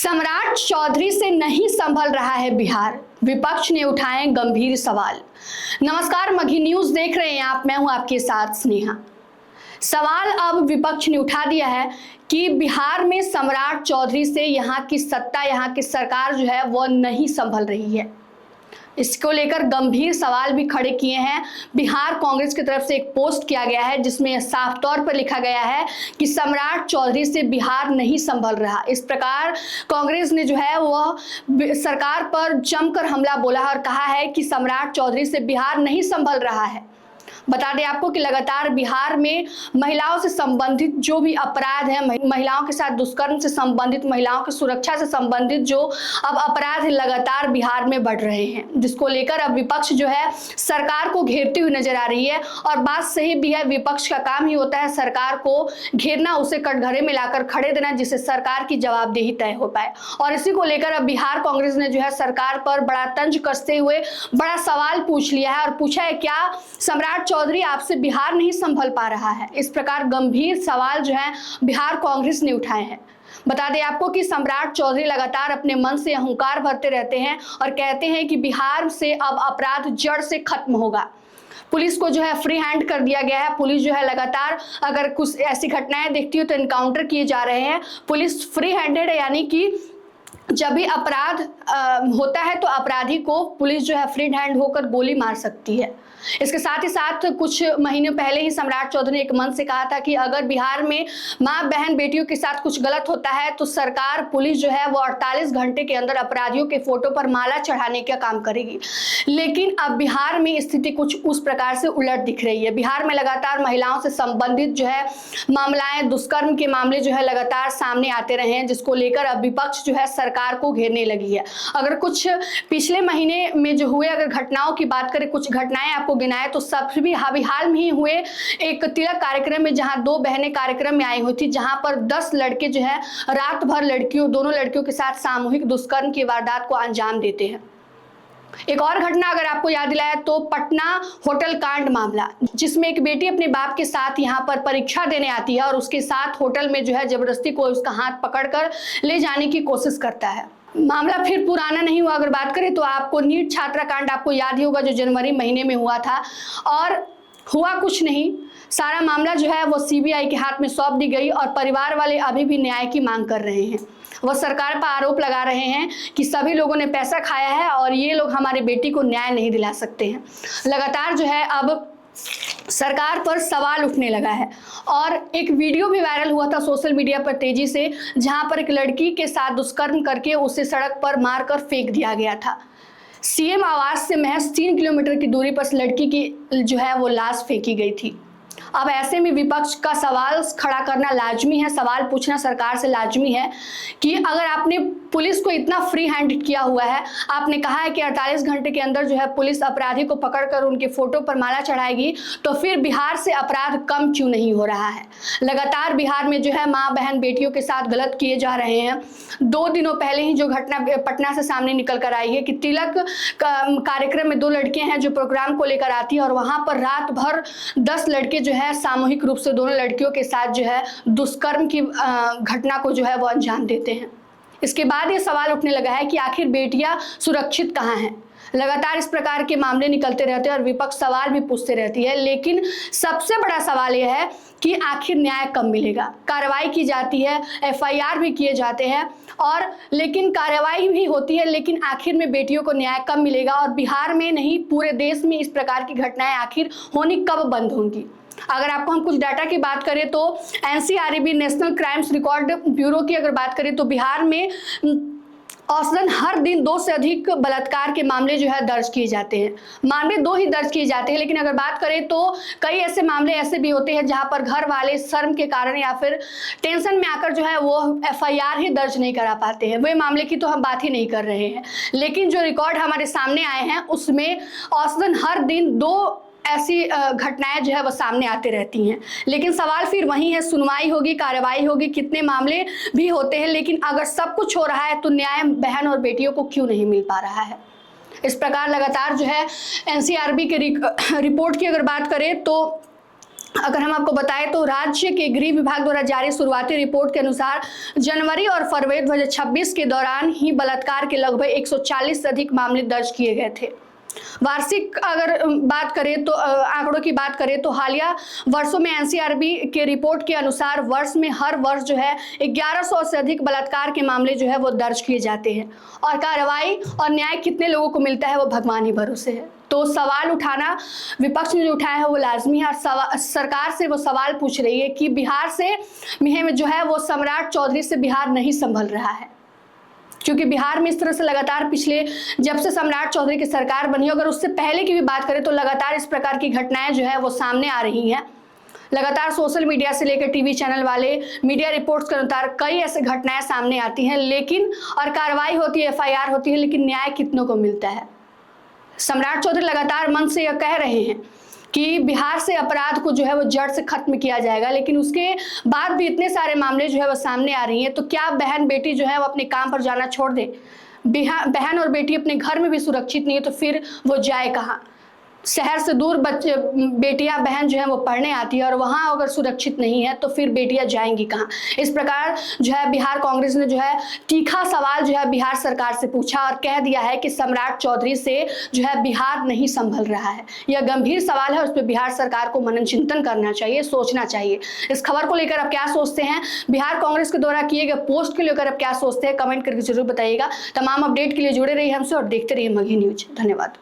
सम्राट चौधरी से नहीं संभल रहा है बिहार, विपक्ष ने उठाए गंभीर सवाल। नमस्कार, मघी न्यूज देख रहे हैं आप, मैं हूं आपके साथ स्नेहा। सवाल अब विपक्ष ने उठा दिया है कि बिहार में सम्राट चौधरी से यहाँ की सत्ता, यहाँ की सरकार जो है वो नहीं संभल रही है। इसको लेकर गंभीर सवाल भी खड़े किए हैं। बिहार कांग्रेस की तरफ से एक पोस्ट किया गया है जिसमें साफ तौर पर लिखा गया है कि सम्राट चौधरी से बिहार नहीं संभल रहा। इस प्रकार कांग्रेस ने जो है वह सरकार पर जमकर हमला बोला है और कहा है कि सम्राट चौधरी से बिहार नहीं संभल रहा है। बता दें आपको कि लगातार बिहार में महिलाओं से संबंधित जो भी अपराध है, महिलाओं के साथ दुष्कर्म से संबंधित, महिलाओं की सुरक्षा से संबंधित जो अब अपराध है लगातार बिहार में बढ़ रहे हैं, जिसको लेकर अब विपक्ष जो है सरकार को घेरती हुई नजर आ रही है। और बात सही भी है, विपक्ष का काम ही होता है सरकार को घेरना, उसे कटघरे में लाकर खड़े देना, जिससे सरकार की जवाबदेही तय हो पाए। और इसी को लेकर अब बिहार कांग्रेस ने जो है सरकार पर बड़ा तंज कसते हुए बड़ा सवाल पूछ लिया है और पूछा है, क्या सम्राट चौधरी आपसे बिहार नहीं संभल पा रहा है? इस प्रकार गंभीर सवाल जो है बिहार कांग्रेस ने उठाए हैं। बता दें आपको कि सम्राट चौधरी लगातार अपने मन से अहंकार भरते रहते हैं और कहते हैं कि बिहार से अब अपराध जड़ से खत्म होगा। पुलिस को जो है फ्री हैंड कर दिया गया है। पुलिस जो है लगातार अगर कुछ ऐसी घटनाएं देखती हो तो इनकाउंटर किए जा रहे हैं। पुलिस फ्री हैंडेड है, यानी कि जब भी अपराध होता है तो अपराधी को पुलिस जो है फ्री हैंड होकर गोली मार सकती है। इसके साथ ही साथ कुछ महीने पहले ही सम्राट चौधरी ने एक मंच से कहा था कि अगर बिहार में मां बहन बेटियों के साथ कुछ गलत होता है तो सरकार, पुलिस जो है वो 48 घंटे के अंदर अपराधियों के फोटो पर माला चढ़ाने का काम करेगी। लेकिन अब बिहार में स्थिति कुछ उस प्रकार से उलट दिख रही है। बिहार में लगातार महिलाओं से संबंधित जो है मामलाएं, दुष्कर्म के मामले जो है लगातार सामने आते रहे हैं, जिसको लेकर अब विपक्ष जो है सरकार को घेरने लगी है। अगर कुछ पिछले महीने में जो हुए अगर घटनाओं की बात करें, कुछ घटनाएं आपको गिनाए तो सब भी हाल में ही हुए एक तिलक कार्यक्रम में, जहां दो बहनें कार्यक्रम में आई हुई थी, जहां पर 10 लड़के जो है रात भर दोनों लड़कियों के साथ सामूहिक दुष्कर्म की वारदात को अंजाम देते हैं। एक और घटना अगर आपको याद दिलाए तो पटना होटल कांड मामला, जिसमें एक बेटी अपने बाप के साथ यहाँ पर परीक्षा देने आती है और उसके साथ होटल में जो है जबरदस्ती कोई उसका हाथ पकड़कर ले जाने की कोशिश करता है। मामला फिर पुराना नहीं हुआ। अगर बात करें तो आपको नीट छात्रा कांड आपको याद ही होगा, जो जनवरी महीने में हुआ था और हुआ कुछ नहीं। सारा मामला जो है वो सीबीआई के हाथ में सौंप दी गई और परिवार वाले अभी भी न्याय की मांग कर रहे हैं। वह सरकार पर आरोप लगा रहे हैं कि सभी लोगों ने पैसा खाया है और ये लोग हमारी बेटी को न्याय नहीं दिला सकते हैं। लगातार जो है अब सरकार पर सवाल उठने लगा है और एक वीडियो भी वायरल हुआ था सोशल मीडिया पर तेजी से, जहां पर एक लड़की के साथ दुष्कर्म करके उसे सड़क पर मारकर फेंक दिया गया था। सीएम आवास से महज 3 किलोमीटर की दूरी पर लड़की की जो है वो लाश फेंकी गई थी। अब ऐसे में विपक्ष का सवाल खड़ा करना लाजमी है, सवाल पूछना सरकार से लाजमी है कि अगर आपने पुलिस को इतना फ्री हैंड किया हुआ है, आपने कहा है कि 48 घंटे के अंदर जो है पुलिस अपराधी को पकड़कर उनके फोटो पर माला चढ़ाएगी, तो फिर बिहार से अपराध कम क्यों नहीं हो रहा है? लगातार बिहार में जो है माँ बहन बेटियों के साथ गलत किए जा रहे हैं। 2 दिनों पहले ही जो घटना पटना से सामने निकल कर आई है कि तिलक कार्यक्रम में 2 लड़कियां हैं जो प्रोग्राम को लेकर आती है और वहां पर रात भर 10 लड़के जो है सामूहिक रूप से दोनों लड़कियों के साथ जो है दुष्कर्म की घटना को जो है वो अंजाम देते हैं। इसके बाद ये सवाल उठने लगा है कि आखिर बेटियां सुरक्षित कहाँ हैं? लगातार इस प्रकार के मामले निकलते रहते हैं और विपक्ष सवाल भी पूछते रहती है, लेकिन सबसे बड़ा सवाल यह है कि आखिर न्याय कब मिलेगा? कार्रवाई की जाती है, एफआईआर भी किए जाते हैं और लेकिन कार्रवाई भी होती है, लेकिन आखिर में बेटियों को न्याय कब मिलेगा? और बिहार में नहीं पूरे देश में इस प्रकार की घटनाएं आखिर होनी कब बंद होंगी? अगर आपको हम कुछ डाटा की बात करें तो NCRB national crimes record bureau की अगर बात करें तो बिहार में औसतन हर दिन 2 से अधिक बलात्कार के मामले जो है दर्ज किए जाते हैं। मामले 2 ही दर्ज किए जाते हैं, लेकिन अगर बात करें तो कई ऐसे मामले ऐसे भी होते हैं जहां पर घर वाले शर्म के कारण या फिर टेंशन में आकर जो है वो एफआईआर ही दर्ज नहीं करा पाते हैं। वे मामले की तो हम बात ही नहीं कर रहे हैं, लेकिन जो रिकॉर्ड हमारे सामने आए हैं उसमें औसतन हर दिन 2 ऐसी घटनाएं जो है वो सामने आती रहती हैं। लेकिन सवाल फिर वही है, सुनवाई होगी, कार्रवाई होगी, कितने मामले भी होते हैं, लेकिन अगर सब कुछ हो रहा है तो न्याय बहन और बेटियों को क्यों नहीं मिल पा रहा है? इस प्रकार लगातार जो है एनसीआरबी के रिपोर्ट की अगर बात करें तो अगर हम आपको बताएं तो राज्य के गृह विभाग द्वारा जारी शुरुआती रिपोर्ट के अनुसार जनवरी और फरवरी 2026 के दौरान ही बलात्कार के लगभग 140 से अधिक मामले दर्ज किए गए थे। वार्षिक अगर बात करें तो आंकड़ों की बात करें तो हालिया वर्षों में एनसीआरबी के रिपोर्ट के अनुसार वर्ष में हर वर्ष जो है 1100 से अधिक बलात्कार के मामले जो है वो दर्ज किए जाते हैं और कार्रवाई और न्याय कितने लोगों को मिलता है वो भगवान ही भरोसे है। तो सवाल उठाना विपक्ष ने जो उठाया है वो लाजमी है और सरकार से वो सवाल पूछ रही है कि बिहार से में जो है वो सम्राट चौधरी से बिहार नहीं संभल रहा है, क्योंकि बिहार में इस तरह से लगातार पिछले जब से सम्राट चौधरी की सरकार बनी, अगर उससे पहले की भी बात करें तो लगातार इस प्रकार की घटनाएं जो है वो सामने आ रही हैं। लगातार सोशल मीडिया से लेकर टीवी चैनल वाले मीडिया रिपोर्ट्स के अनुसार कई ऐसे घटनाएं सामने आती हैं, लेकिन और कार्रवाई होती है, FIR होती है, लेकिन न्याय कितनों को मिलता है। सम्राट चौधरी लगातार मन से यह कह रहे हैं कि बिहार से अपराध को जो है वो जड़ से खत्म किया जाएगा, लेकिन उसके बाद भी इतने सारे मामले जो है वो सामने आ रही हैं। तो क्या बहन बेटी जो है वो अपने काम पर जाना छोड़ दे? बहन और बेटी अपने घर में भी सुरक्षित नहीं है तो फिर वो जाए कहाँ? शहर से दूर बच्चे बेटियां बहन जो है वो पढ़ने आती है और वहाँ अगर सुरक्षित नहीं है तो फिर बेटियां जाएंगी कहाँ? इस प्रकार जो है बिहार कांग्रेस ने जो है तीखा सवाल जो है बिहार सरकार से पूछा और कह दिया है कि सम्राट चौधरी से जो है बिहार नहीं संभल रहा है। यह गंभीर सवाल है, उस पर बिहार सरकार को मनन चिंतन करना चाहिए, सोचना चाहिए। इस खबर को लेकर आप क्या सोचते हैं? बिहार कांग्रेस के द्वारा किए गए पोस्ट को लेकर आप क्या सोचते हैं? कमेंट करके जरूर बताइएगा। तमाम अपडेट के लिए जुड़े रहिए हमसे और देखते रहिए मगही न्यूज। धन्यवाद।